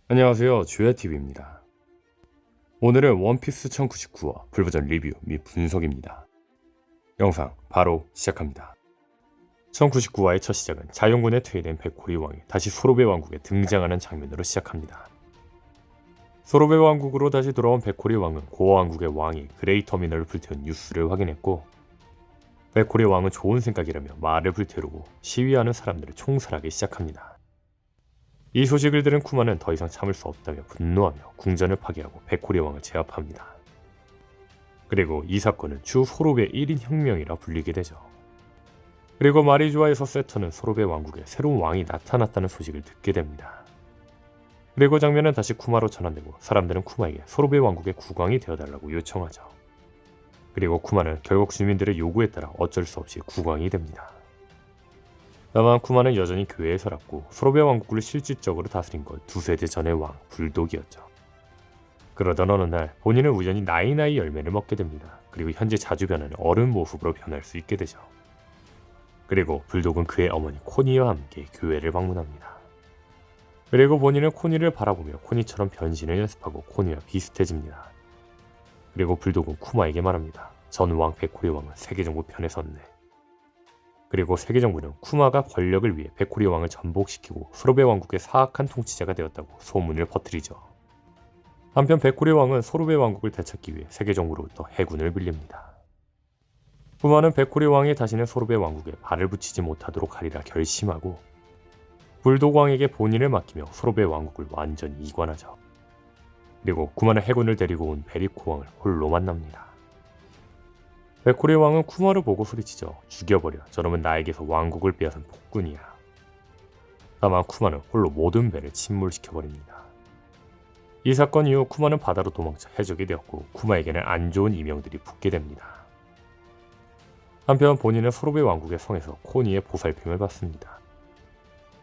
안녕하세요, 주야TV입니다. 오늘은 원피스 1099화 풀버전 리뷰 및 분석입니다. 영상 바로 시작합니다. 1099화의 첫 시작은 자연군에 퇴위된 백호리 왕이 다시 소로베 왕국에 등장하는 장면으로 시작합니다. 소로베 왕국으로 다시 돌아온 백호리 왕은 고어 왕국의 왕이 그레이 터미널을 불태운 뉴스를 확인했고, 백호리 왕은 좋은 생각이라며 말을 불태우고 시위하는 사람들을 총살하기 시작합니다. 이 소식을 들은 쿠마는 더 이상 참을 수 없다며 분노하며 궁전을 파괴하고 백호리 왕을 제압합니다. 그리고 이 사건은 주 소로베 1인 혁명이라 불리게 되죠. 그리고 마리주아에서 세터는 소로베 왕국에 새로운 왕이 나타났다는 소식을 듣게 됩니다. 그리고 장면은 다시 쿠마로 전환되고 사람들은 쿠마에게 소로베 왕국의 국왕이 되어달라고 요청하죠. 그리고 쿠마는 결국 주민들의 요구에 따라 어쩔 수 없이 국왕이 됩니다. 다만 쿠마는 여전히 교회에 살았고 소로베 왕국을 실질적으로 다스린 건 두세 대 전의 왕 불독이었죠. 그러던 어느 날 본인은 우연히 나이나이 열매를 먹게 됩니다. 그리고 현재 자주 변하는 어른 모습으로 변할 수 있게 되죠. 그리고 불독은 그의 어머니 코니와 함께 교회를 방문합니다. 그리고 본인은 코니를 바라보며 코니처럼 변신을 연습하고 코니와 비슷해집니다. 그리고 불독은 쿠마에게 말합니다. 전 왕 백호리 왕은 세계정부 편에 섰네. 그리고 세계정부는 쿠마가 권력을 위해 백호리 왕을 전복시키고 소로베 왕국의 사악한 통치자가 되었다고 소문을 퍼뜨리죠. 한편 백호리 왕은 소로베 왕국을 되찾기 위해 세계정부로부터 해군을 빌립니다. 쿠마는 백호리 왕이 다시는 소로베 왕국에 발을 붙이지 못하도록 하리라 결심하고 불독 왕에게 본인을 맡기며 소로베 왕국을 완전히 이관하죠. 그리고 쿠마는 해군을 데리고 온 베리코 왕을 홀로 만납니다. 백호리 왕은 쿠마를 보고 소리치죠. 죽여버려. 저놈은 나에게서 왕국을 빼앗은 폭군이야. 다만 쿠마는 홀로 모든 배를 침몰시켜버립니다. 이 사건 이후 쿠마는 바다로 도망쳐 해적이 되었고 쿠마에게는 안 좋은 이명들이 붙게 됩니다. 한편 본인은 소로베 왕국의 성에서 코니의 보살핌을 받습니다.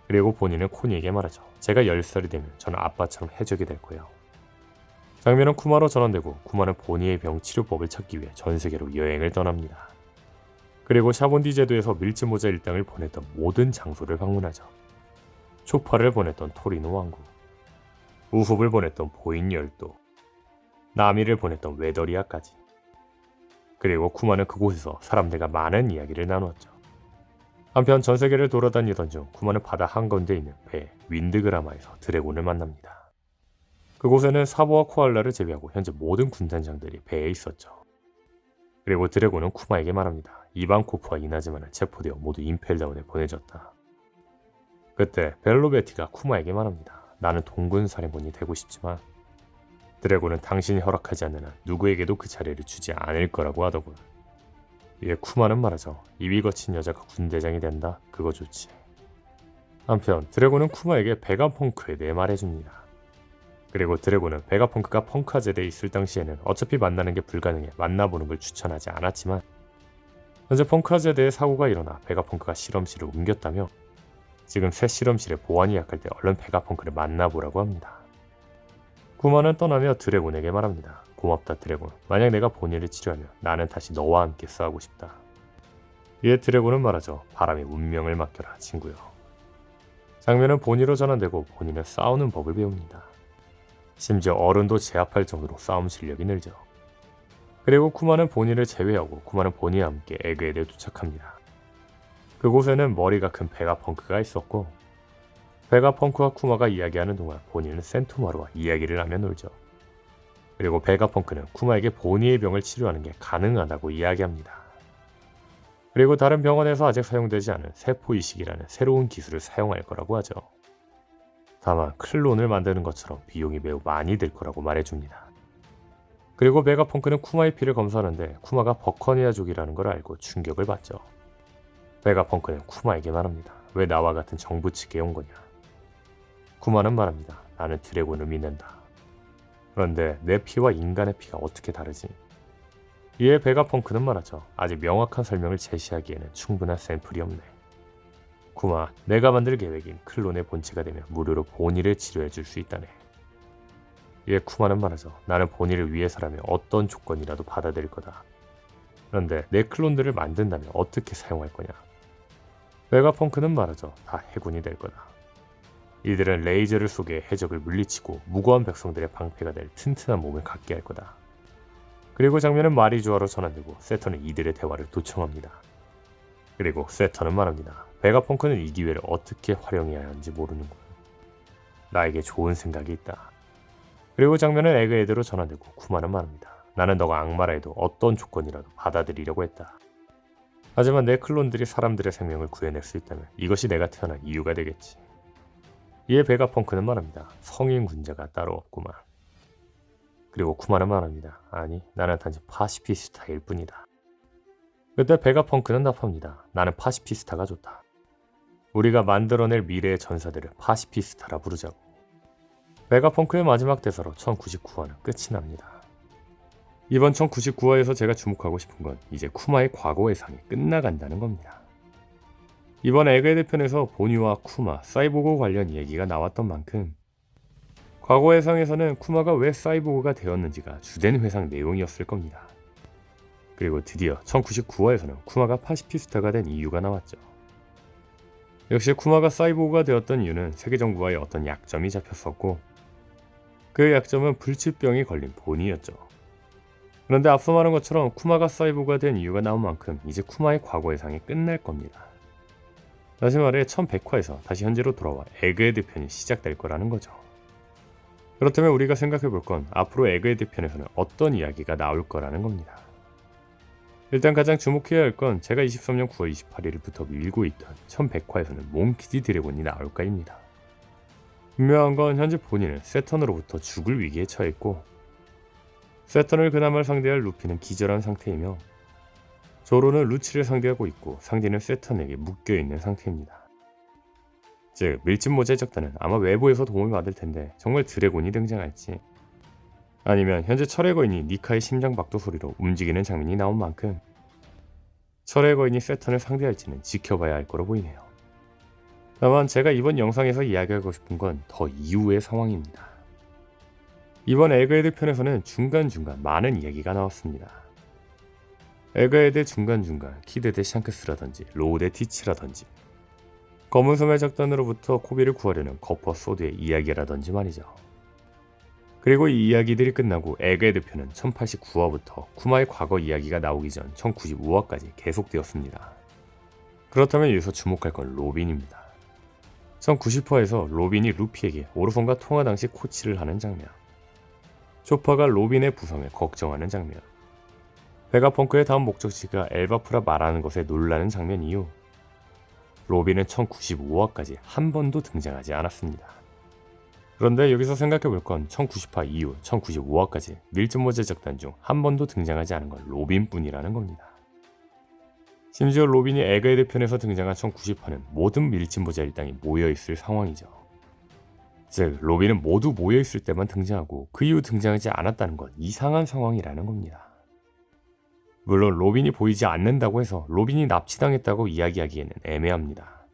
그리고 본인은 코니에게 말하죠. 제가 10살이 되면 저는 아빠처럼 해적이 될 거예요. 장면은 쿠마로 전환되고 쿠마는 본인의 병 치료법을 찾기 위해 전세계로 여행을 떠납니다. 그리고 샤본디 제도에서 밀짚모자 일당을 보냈던 모든 장소를 방문하죠. 초파를 보냈던 토리노 왕국, 우흡을 보냈던 보인 열도, 나미를 보냈던 웨더리아까지. 그리고 쿠마는 그곳에서 사람들과 많은 이야기를 나누었죠. 한편 전세계를 돌아다니던 중 쿠마는 바다 한가운데 있는 배 윈드그라마에서 드래곤을 만납니다. 그곳에는 사보와 코알라를 제외하고 현재 모든 군단장들이 배에 있었죠. 그리고 드래곤은 쿠마에게 말합니다. 이방코프와 이나즈마는 체포되어 모두 임펠다운에 보내졌다. 그때 벨로베티가 쿠마에게 말합니다. 나는 동군 사령관이 되고 싶지만 드래곤은 당신이 허락하지 않는 한 누구에게도 그 자리를 주지 않을 거라고 하더군. 이에 쿠마는 말하죠. 입이 거친 여자가 군대장이 된다? 그거 좋지. 한편 드래곤은 쿠마에게 베가펑크에 대해 말해줍니다. 그리고 드래곤은 베가펑크가 펑크아제대에 있을 당시에는 어차피 만나는 게 불가능해 만나보는 걸 추천하지 않았지만 현재 펑크아제대에 사고가 일어나 베가펑크가 실험실을 옮겼다며 지금 새 실험실에 보안이 약할 때 얼른 베가펑크를 만나보라고 합니다. 쿠마는 떠나며 드래곤에게 말합니다. 고맙다 드래곤. 만약 내가 본인을 치료하면 나는 다시 너와 함께 싸우고 싶다. 이에 드래곤은 말하죠. 바람이 운명을 맡겨라 친구요. 장면은 본이로 전환되고 본인은 싸우는 법을 배웁니다. 심지어 어른도 제압할 정도로 싸움 실력이 늘죠. 그리고 쿠마는 본인을 제외하고 쿠마는 본이와 함께 에그에드에 도착합니다. 그곳에는 머리가 큰 베가펑크가 있었고 베가펑크와 쿠마가 이야기하는 동안 본인은 센토마루와 이야기를 하며 놀죠. 그리고 베가펑크는 쿠마에게 본이의 병을 치료하는 게 가능하다고 이야기합니다. 그리고 다른 병원에서 아직 사용되지 않은 세포이식이라는 새로운 기술을 사용할 거라고 하죠. 다만 클론을 만드는 것처럼 비용이 매우 많이 들 거라고 말해줍니다. 그리고 베가펑크는 쿠마의 피를 검사하는데 쿠마가 버커니아족이라는 걸 알고 충격을 받죠. 베가펑크는 쿠마에게 말합니다. 왜 나와 같은 정부 측에 온 거냐. 쿠마는 말합니다. 나는 드래곤을 믿는다. 그런데 내 피와 인간의 피가 어떻게 다르지? 이에 베가펑크는 말하죠. 아직 명확한 설명을 제시하기에는 충분한 샘플이 없네. 쿠마, 내가 만들 계획인 클론의 본체가 되면 무료로 본이를 치료해 줄 수 있다네. 이에 쿠마는 말하죠. 나는 본이를 위해서라면 어떤 조건이라도 받아들일 거다. 그런데 내 클론들을 만든다면 어떻게 사용할 거냐. 베가펑크는 말하죠. 다 해군이 될 거다. 이들은 레이저를 쏘게 해적을 물리치고 무고한 백성들의 방패가 될 튼튼한 몸을 갖게 할 거다. 그리고 장면은 마리조아로 전환되고 세턴은 이들의 대화를 도청합니다. 그리고 세턴은 말합니다. 베가펑크는 이 기회를 어떻게 활용해야 하는지 모르는군. 나에게 좋은 생각이 있다. 그리고 장면은 에그헤드로 전환되고 쿠마는 말합니다. 나는 너가 악마라 해도 어떤 조건이라도 받아들이려고 했다. 하지만 내 클론들이 사람들의 생명을 구해낼 수 있다면 이것이 내가 태어난 이유가 되겠지. 이에 베가펑크는 말합니다. 성인 군자가 따로 없구만. 그리고 쿠마는 말합니다. 아니, 나는 단지 파시피스타일 뿐이다. 그때 베가펑크는 답합니다. 나는 파시피스타가 좋다. 우리가 만들어낼 미래의 전사들을 파시피스타라 부르자고. 베가펑크의 마지막 대사로 1099화는 끝이 납니다. 이번 1099화에서 제가 주목하고 싶은 건 이제 쿠마의 과거 회상이 끝나간다는 겁니다. 이번 에그헤드 편에서 보니와 쿠마, 사이보그 관련 얘기가 나왔던 만큼 과거 회상에서는 쿠마가 왜 사이보그가 되었는지가 주된 회상 내용이었을 겁니다. 그리고 드디어 1099화에서는 쿠마가 파시피스타가 된 이유가 나왔죠. 역시 쿠마가 사이보그가 되었던 이유는 세계정부와의 어떤 약점이 잡혔었고 그 약점은 불치병이 걸린 보니였죠. 그런데 앞서 말한 것처럼 쿠마가 사이보그가 된 이유가 나온 만큼 이제 쿠마의 과거 회상이 끝날 겁니다. 다시 말해 1100화에서 다시 현재로 돌아와 에그헤드 편이 시작될 거라는 거죠. 그렇다면 우리가 생각해 볼 건 앞으로 에그헤드 편에서는 어떤 이야기가 나올 거라는 겁니다. 일단 가장 주목해야 할 건 제가 23년 9월 28일부터 밀고 있던 1100화에서는 몽키디 드래곤이 나올까입니다. 분명한 건 현재 본인은 세턴으로부터 죽을 위기에 처했고 세턴을 그나마 상대할 루피는 기절한 상태이며 조로는 루치를 상대하고 있고 상대는 세턴에게 묶여있는 상태입니다. 즉 밀짚모자의 적단은 아마 외부에서 도움을 받을 텐데 정말 드래곤이 등장할지 아니면 현재 철의 거인이 니카의 심장박도 소리로 움직이는 장면이 나온 만큼 철의 거인이 세턴을 상대할지는 지켜봐야 할 거로 보이네요. 다만 제가 이번 영상에서 이야기하고 싶은 건 더 이후의 상황입니다. 이번 에그헤드 편에서는 중간중간 많은 이야기가 나왔습니다. 에그헤드 중간중간 키드 대 샹크스라든지 로우 대 티치라든지 검은 섬의 작단으로부터 코비를 구하려는 거퍼 소드의 이야기라든지 말이죠. 그리고 이 이야기들이 끝나고 에그헤드 편은 1089화부터 쿠마의 과거 이야기가 나오기 전 1095화까지 계속되었습니다. 그렇다면 여기서 주목할 건 로빈입니다. 1090화에서 로빈이 루피에게 오르손과 통화 당시 코치를 하는 장면, 초파가 로빈의 부상을 걱정하는 장면, 베가펑크의 다음 목적지가 엘바프라 말하는 것에 놀라는 장면 이후 로빈은 1095화까지 한 번도 등장하지 않았습니다. 그런데 여기서 생각해볼 건 1090화 이후 1095화까지 밀짚모자 적단 중 한 번도 등장하지 않은 건 로빈뿐이라는 겁니다. 심지어 로빈이 에그헤드 편에서 등장한 1090화는 모든 밀짚모자 일당이 모여있을 상황이죠. 즉 로빈은 모두 모여있을 때만 등장하고 그 이후 등장하지 않았다는 건 이상한 상황이라는 겁니다. 물론 로빈이 보이지 않는다고 해서 로빈이 납치당했다고 이야기하기에는 애매합니다.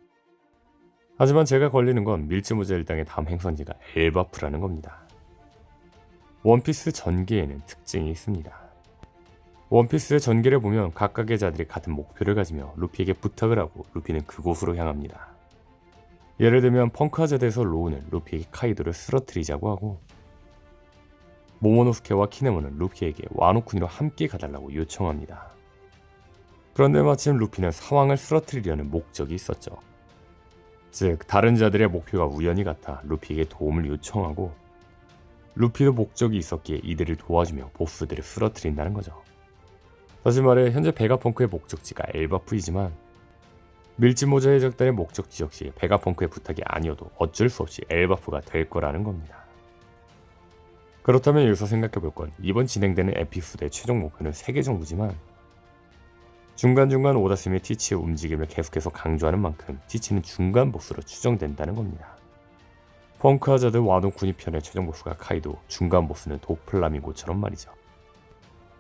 하지만 제가 걸리는 건 밀짚모자 일당의 다음 행선지가 엘바프라는 겁니다. 원피스 전개에는 특징이 있습니다. 원피스의 전개를 보면 각각의 자들이 같은 목표를 가지며 루피에게 부탁을 하고 루피는 그곳으로 향합니다. 예를 들면 펑크아자드에서 로우는 루피에게 카이도를 쓰러뜨리자고 하고 모모노스케와 키네모는 루피에게 와노쿠니로 함께 가달라고 요청합니다. 그런데 마침 루피는 사왕을 쓰러뜨리려는 목적이 있었죠. 즉 다른 자들의 목표가 우연히 같아 루피에게 도움을 요청하고 루피도 목적이 있었기에 이들을 도와주며 보스들을 쓰러뜨린다는 거죠. 다시 말해 현재 베가펑크의 목적지가 엘바프이지만 밀짚모자의 적단의 목적지 역시 베가펑크의 부탁이 아니어도 어쩔 수 없이 엘바프가 될 거라는 겁니다. 그렇다면 여기서 생각해볼 건 이번 진행되는 에피소드의 최종 목표는 세계 정부지만 중간중간 오다스미 티치의 움직임을 계속해서 강조하는 만큼 티치는 중간 보스로 추정된다는 겁니다. 펑크아자드 와노쿠니 편의 최종 보스가 카이도, 중간 보스는 도플라밍고처럼 말이죠.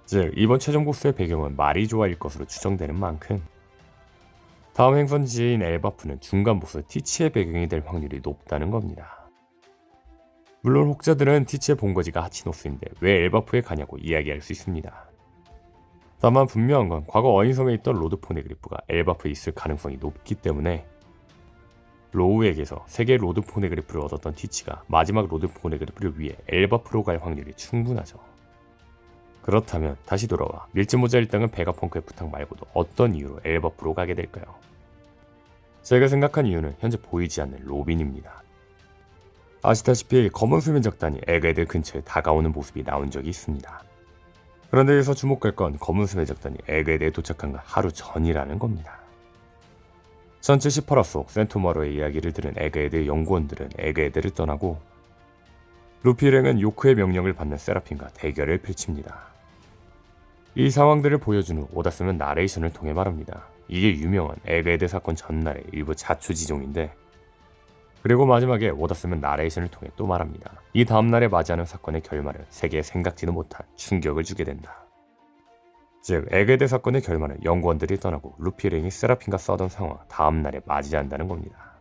즉 이번 최종 보스의 배경은 마리조아일 것으로 추정되는 만큼 다음 행선지인 엘바프는 중간 보스 티치의 배경이 될 확률이 높다는 겁니다. 물론 혹자들은 티치의 본거지가 하치노스인데 왜 엘바프에 가냐고 이야기할 수 있습니다. 다만 분명한 건 과거 어인섬에 있던 로드 포네그리프가 엘바프에 있을 가능성이 높기 때문에 로우에게서 3개의 로드 포네그리프를 얻었던 티치가 마지막 로드 포네그리프를 위해 엘바프로 갈 확률이 충분하죠. 그렇다면 다시 돌아와 밀짚모자 일당은 베가펑크의 부탁 말고도 어떤 이유로 엘바프로 가게 될까요? 제가 생각한 이유는 현재 보이지 않는 로빈입니다. 아시다시피 검은 수면적단이 에그헤드 근처에 다가오는 모습이 나온 적이 있습니다. 그런데 여기서 주목할 건 검은 수면적단이 에그헤드에 도착한 건 하루 전이라는 겁니다. 전체 18화 속 센토마로의 이야기를 들은 에그헤드의 연구원들은 에그헤드를 떠나고 루피 일행은 요크의 명령을 받는 세라핀과 대결을 펼칩니다. 이 상황들을 보여준 후 오다스는 나레이션을 통해 말합니다. 이게 유명한 에그헤드 사건 전날의 일부 자초지종인데, 그리고 마지막에 오다스는 나레이션을 통해 또 말합니다. 이 다음날에 맞이하는 사건의 결말은 세계에 생각지도 못한 충격을 주게 된다. 즉 에그헤드 사건의 결말은 연구원들이 떠나고 루피 일행이 세라핀과 싸우던 상황 다음날에 맞이한다는 겁니다.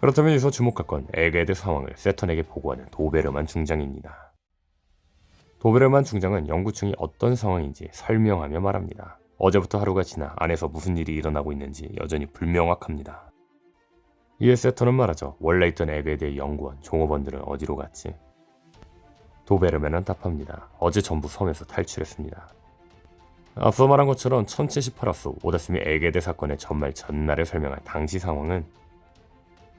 그렇다면 여기서 주목할 건 에그헤드 상황을 세턴에게 보고하는 도베르만 중장입니다. 도베르만 중장은 연구중이 어떤 상황인지 설명하며 말합니다. 어제부터 하루가 지나 안에서 무슨 일이 일어나고 있는지 여전히 불명확합니다. 이에 세턴은 말하죠. 원래 있던 에그헤드의 연구원, 종업원들은 어디로 갔지? 도베르만은 답합니다. 어제 전부 섬에서 탈출했습니다. 앞서 말한 것처럼 1018화 속 오다스미 에그헤드 사건의 전말 전날에 설명한 당시 상황은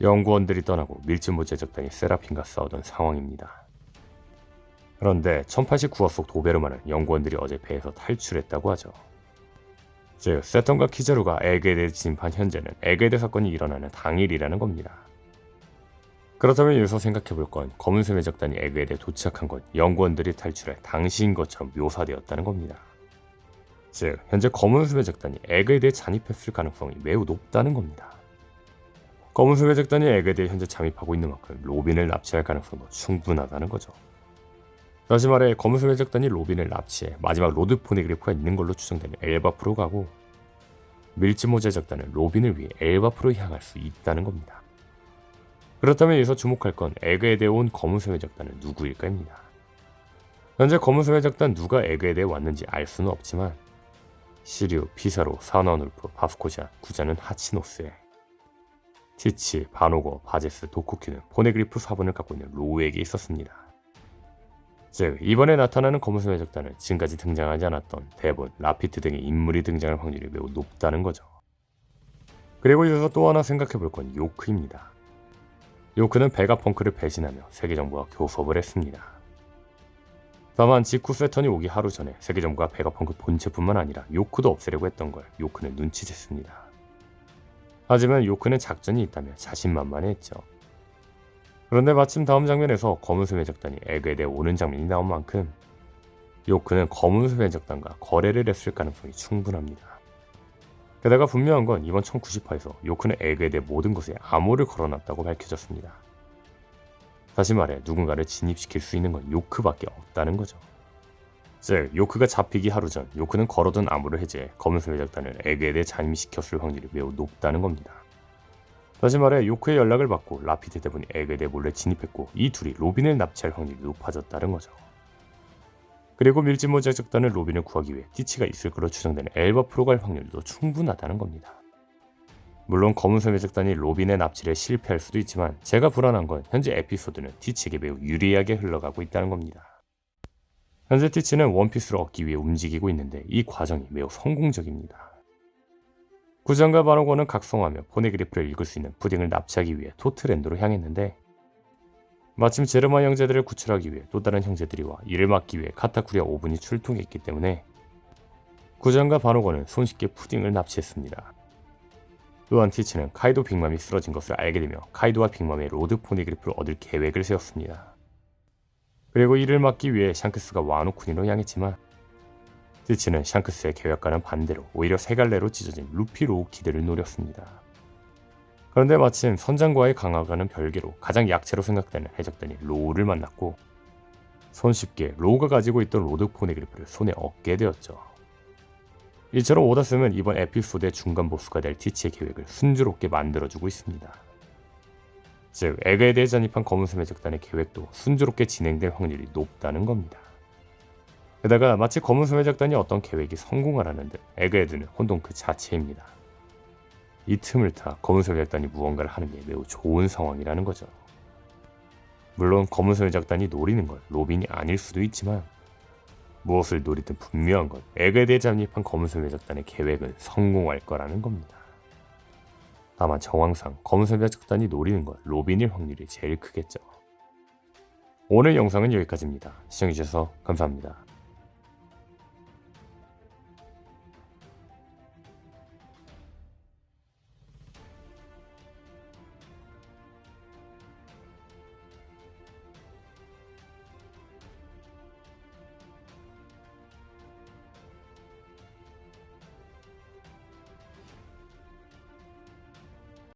연구원들이 떠나고 밀짚모자 적단이 세라핀과 싸우던 상황입니다. 그런데 1089화 속 도베르만은 연구원들이 어제 배에서 탈출했다고 하죠. 즉 세턴과 키자루가 에그헤드에 진입한 현재는 에그헤드 사건이 일어나는 당일이라는 겁니다. 그렇다면 여기서 생각해볼 건 검은 쇠매 적단이 에그헤드에 도착한 건 연구원들이 탈출할 당시인 것처럼 묘사되었다는 겁니다. 즉 현재 검은 쇠매 적단이 에그헤드에 잠입했을 가능성이 매우 높다는 겁니다. 검은 쇠매 적단이 에그헤드에 현재 잠입하고 있는 만큼 로빈을 납치할 가능성도 충분하다는 거죠. 다시 말해 검은 쇠매 적단이 로빈을 납치해 마지막 로드 포네그리프가 있는 걸로 추정되는 엘바프로 가고, 밀짚모자 적단은 로빈을 위해 엘바프로 향할 수 있다는 겁니다. 그렇다면 여기서 주목할 건 에그헤드에 온 검은 쇠매 적단은 누구일까입니다. 현재 검은 쇠매 적단 누가 에그헤드에 왔는지 알 수는 없지만 시류, 피사로, 사나운울프, 바스코자, 구자는 하치노스에, 티치, 바노거, 바제스, 도쿠큐는 포네그리프 4번을 갖고 있는 로우에게 있었습니다. 즉 이번에 나타나는 검은 쇠매 적단은 지금까지 등장하지 않았던 데본, 라피트 등의 인물이 등장할 확률이 매우 높다는 거죠. 그리고 이어서 또 하나 생각해볼 건 요크입니다. 요크는 베가펑크를 배신하며 세계정부와 교섭을 했습니다. 다만 직후 세턴이 오기 하루 전에 세계정부가 베가펑크 본체뿐만 아니라 요크도 없애려고 했던 걸 요크는 눈치챘습니다. 하지만 요크는 작전이 있다며 자신만만해했죠. 그런데 마침 다음 장면에서 검은 쇠매 적단이 에그헤드에 오는 장면이 나온 만큼 요크는 검은 쇠매 적단과 거래를 했을 가능성이 충분합니다. 게다가 분명한 건 이번 1090화에서 요크는 에그헤드의 모든 것에 암호를 걸어놨다고 밝혀졌습니다. 다시 말해 누군가를 진입시킬 수 있는 건 요크밖에 없다는 거죠. 즉 요크가 잡히기 하루 전 요크는 걸어둔 암호를 해제해 검은 쇠매 적단을 에그헤드에 잠입시켰을 확률이 매우 높다는 겁니다. 다시 말해 요크의 연락을 받고 라피드 대본이 에그헤드에 몰래 진입했고 이 둘이 로빈을 납치할 확률이 높아졌다는 거죠. 그리고 밀짚모자 적단은 로빈을 구하기 위해 티치가 있을 거로 추정되는 엘바프로 갈 확률도 충분하다는 겁니다. 물론 검은 쇠매 적단이 로빈의 납치를 실패할 수도 있지만 제가 불안한 건 현재 에피소드는 티치에게 매우 유리하게 흘러가고 있다는 겁니다. 현재 티치는 원피스를 얻기 위해 움직이고 있는데 이 과정이 매우 성공적입니다. 구장과 바노고는 각성하며 포네그리프를 읽을 수 있는 푸딩을 납치하기 위해 토트랜드로 향했는데 마침 제르마 형제들을 구출하기 위해 또 다른 형제들이 와 이를 막기 위해 카타쿠리아 5분이 출동했기 때문에 구장과 바노고는 손쉽게 푸딩을 납치했습니다. 또한 티치는 카이도 빅맘이 쓰러진 것을 알게 되며 카이도와 빅맘의 로드 포네그리프를 얻을 계획을 세웠습니다. 그리고 이를 막기 위해 샹크스가 와노쿠니로 향했지만 티치는 샹크스의 계획과는 반대로 오히려 세 갈래로 찢어진 루피 로우 키드를 노렸습니다. 그런데 마침 선장과의 강화과는 별개로 가장 약체로 생각되는 해적단이 로우를 만났고 손쉽게 로우가 가지고 있던 로드 포네그리프를 손에 얻게 되었죠. 이처럼 오다스는 이번 에피소드의 중간 보스가 될 티치의 계획을 순조롭게 만들어주고 있습니다. 즉 에그헤드에 잔입한 검은 쇠매 적단의 계획도 순조롭게 진행될 확률이 높다는 겁니다. 게다가 마치 검은 쇠매 적단이 어떤 계획이 성공하라는 듯 에그헤드는 혼돈 그 자체입니다. 이 틈을 타 검은 소녀 작단이 무언가를 하는 게 매우 좋은 상황이라는 거죠. 물론 검은 소녀 작단이 노리는 건 로빈이 아닐 수도 있지만 무엇을 노리든 분명한 건 에그에 잠입한 검은 소녀 작단의 계획은 성공할 거라는 겁니다. 다만 정황상 검은 소녀 작단이 노리는 건 로빈일 확률이 제일 크겠죠. 오늘 영상은 여기까지입니다. 시청해주셔서 감사합니다.